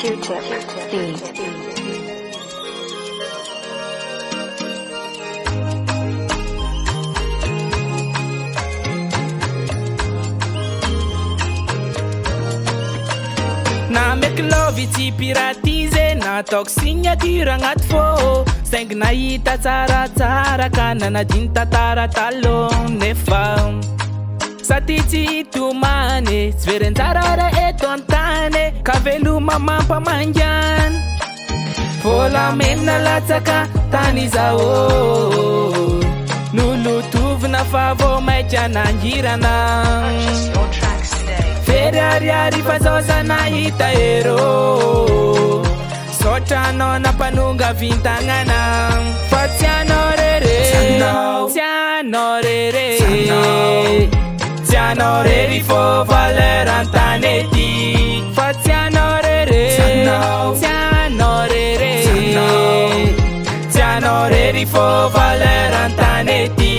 Q-tip beat. Na meky lovy tsy piratize nataoko signature agnaty fô saingy nahita tsaratsara ka nanadiny tantara taloha nefa sady tsy hitomany tsy verentsara eto antany ka veloma mampamangany volamena latsaka tany zao nolotovina fa vao maitra nangirana fery ariary fa zao za nahita ero sotranao nampanonga vintagnana fa tsy anao rere tsy anao rere tsy anao rery fô valeur antany ety fa tsy anao rere tsy anao rere tsy anao rery fô valeur antany ety.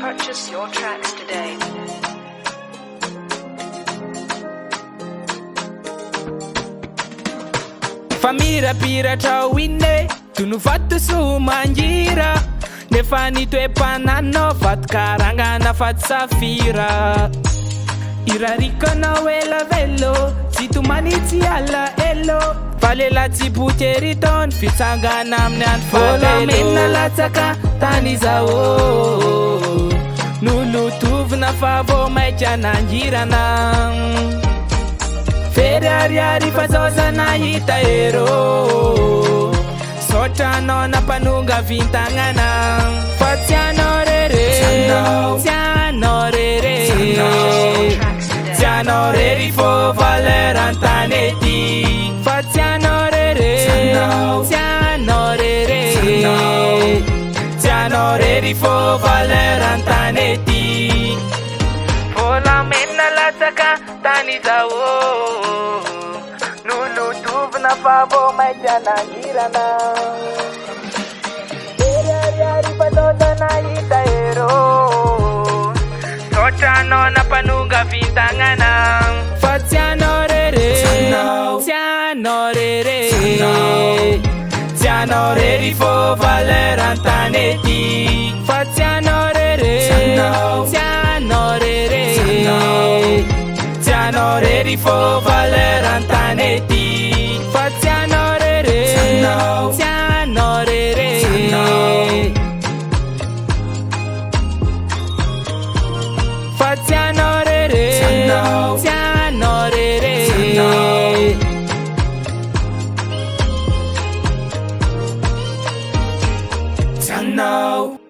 Purchase your tracks today. Fa mirapiratra wine tono vato somangira nefa nitoepananao vato karangana faty safira irarikanao ela velo tsy tomany tsy ala elo valela tsy botery taony fitsangana amin'ny andro volamena latsaka tany zao nolotovina fa vao maitra nangirana fery ariary fa zao za nahita ero sotranao nampanonga vintagnana fa tsy anao rere tsy anao rere tsy anao rery fô valeur antany ety fa tsy anao rere tsy anao rere tsy anao rery fô valeur antany ety volamena latsaka tany zao nolotovina fa vao maitra nangirana fery ariary fa zao za nahita ero sotranao nampanonga vintagnana fa tsy anao rere tsy anao rere tsy anao rery fô valeur antany ety fa tsy anao rere tsy anao rere tsy anao rery fô valeur antany ety fa tsy anao rere tsy anao rere fa tsy anao rere tsy anao rere tsy anao